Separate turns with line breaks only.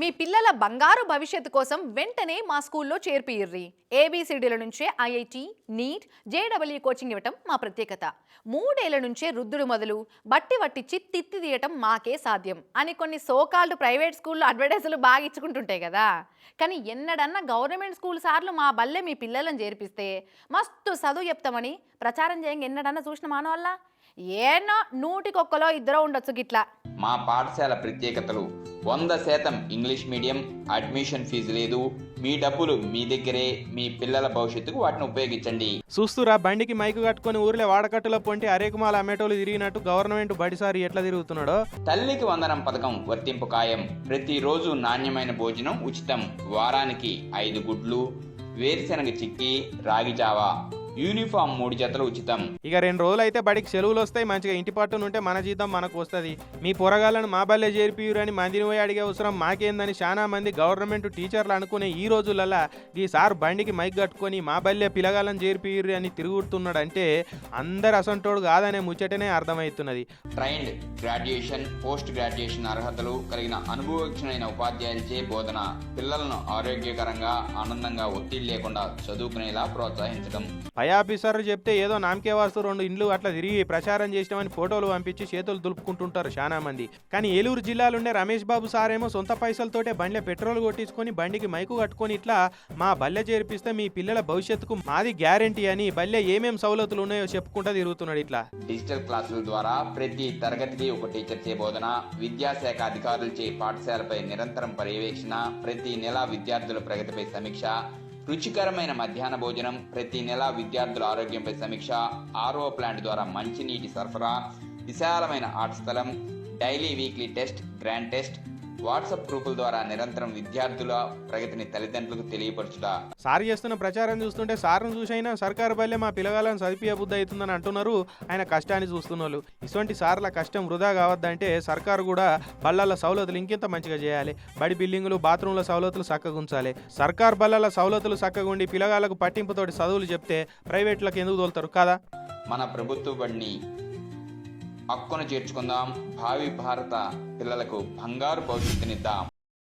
మీ పిల్లల బంగారు భవిష్యత్తు కోసం వెంటనే మా స్కూల్లో చేర్పియ్యుర్రి. ఏబీసీడీల నుంచే ఐఐటి, నీట్, జేడబ్ల్యూ కోచింగ్ ఇవ్వటం మా ప్రత్యేకత. 3 ఏళ్ల నుంచే రుద్దుడు మొదలు బట్టి వట్టించి తిత్తి తీయటం మాకే సాధ్యం అని కొన్ని సోకాల్డ్ ప్రైవేట్ స్కూల్లో అడ్వర్టైజులు బాగా ఇచ్చుకుంటుంటాయి కదా. కానీ ఎన్నడన్నా గవర్నమెంట్ స్కూల్ సార్లు మా బల్లె మీ పిల్లలను చేర్పిస్తే మస్తు చదువు చెప్తామని ప్రచారం చేయంగా ఎన్నడన్నా చూసిన మానవల్లా ఏనో 100కి 1 ఉండొచ్చు గిట్లా.
మా పాఠశాల ప్రత్యేకతలు 100% ఇంగ్లీష్ మీడియం, అడ్మిషన్ ఫీజు లేదు, మీ డబ్బులు మీ దగ్గరే, మీ పిల్లల భవిష్యత్తుకు వాటిని ఉపయోగించండి.
చూస్తురా బండికి మైకు కట్టుకొని ఊర్లే వాడకట్టులో పొంటి అరేకుమాల అమ్మేటోళ్ళు తిరిగినట్టు గవర్నమెంట్ బడిసారి ఎట్లా తిరుగుతున్నాడో.
తల్లికి వందనం పథకం వర్తింపు ఖాయం. ప్రతిరోజు నాణ్యమైన భోజనం ఉచితం. వారానికి 5 గుడ్లు, వేరుశెనగ చిక్కి, రాగి జావా, యూనిఫామ్ 3 జతలు ఉచితం.
ఇక 2 రోజులు అయితే బడికి సెలవులు వస్తాయి. మంచిగా ఇంటి పట్టున ఉంటే మన జీతం మనకు వస్తుంది. మీ పొరగాళ్ళను మా బల్లే చేర్పియురని మందిని పోయి అడిగే అవసరం మాకేందని చాలా మంది గవర్నమెంట్ టీచర్లు అనుకునే ఈ రోజులల్లా ఈ సార్ బండికి మైక్ కట్టుకొని మా బల్లే పిల్లగాళ్ళని చేర్పియురు అని తిరుగుతున్నాడు అంటే అందరు అసంటోడు కాదనే ముచ్చటనే అర్థమవుతున్నది.
ట్రైన్డ్ గ్రాడ్యుయేషన్, పోస్ట్ గ్రాడ్యుయేషన్ అర్హతలు కలిగిన అనుభవజ్ఞులైన ఉపాధ్యాయులచే బోధన. పిల్లలను ఆరోగ్యకరంగా, ఆనందంగా, ఒత్తిడి లేకుండా చదువుకునేలా ప్రోత్సహించడం.
ఆఫీసర్లు చెప్తే ఏదో నామకే వాస్తు 2 ఇండ్లు అట్లా తిరిగి ప్రచారం చేసినామని ఫోటోలు పంపించి చేతులు దులుపుకుంటుంటారు చాలా మంది. కానీ ఏలూరు జిల్లాలోనే రమేష్ బాబు సారేమో సొంత పైసలతోటే బండ్లే పెట్రోల్ కొట్టించుకొని బండికి మైకు కట్టుకొని ఇట్లా మా బల్లె చేర్పిస్తే మీ పిల్లల భవిష్యత్తుకు మాది గ్యారంటీ అని బల్లె ఏమేం సౌలతులు ఉన్నాయో చెప్పుకుంటా తిరుగుతున్నాడు. ఇట్లా
డిజిటల్ క్లాసుల ద్వారా ప్రతి తరగతికి ఒక టీచర్ చే బోధన, విద్యాశాఖ అధికారులచే పాఠశాలపై నిరంతరం పర్యవేక్షణ, ప్రతి నెల విద్యార్థుల ప్రగతిపై సమీక్ష, రుచికరమైన మధ్యాహ్న భోజనం, ప్రతి నెల విద్యార్థుల ఆరోగ్యంపై సమీక్ష, ఆర్ఓ ప్లాంట్ ద్వారా మంచినీటి సరఫరా, విశాలమైన ఆట స్థలం, daily weekly test, grand test, WhatsApp గ్రూపుల ద్వారా నిరంతరం విద్యార్థుల ప్రగతిని తల్లిదండ్రులకు తెలియపరచుట.
సార్ చేస్తున్న ప్రచారం చూస్తుంటే సార్ను చూసైనా సర్కారు బల్లే మా పిల్లగాళ్ళని చదివియ బుద్ధి అవుతుందని అంటున్నారు. ఆయన కష్టాన్ని చూస్తున్నారు. ఇటువంటి సార్ల కష్టం వృధా కావద్దంటే సర్కారు కూడా బళ్ళల సౌలతులు ఇంకెంత మంచిగా చేయాలి. బడి బిల్డింగులు, బాత్రూంల సౌలతులు చక్కగా ఉంచాలి. సర్కారు బళ్ళల సౌలతులు చక్కగా ఉండి పిల్లగాళ్ళకు పట్టింపుతోటి చదువులు చెప్తే ప్రైవేట్లకు ఎందుకు తోలుతారు కదా.
మన ప్రభుత్వ బడిని హక్కును చేర్చుకుందాం. భావి భారత పిల్లలకు బంగారు భవిష్యత్తునిద్దాం.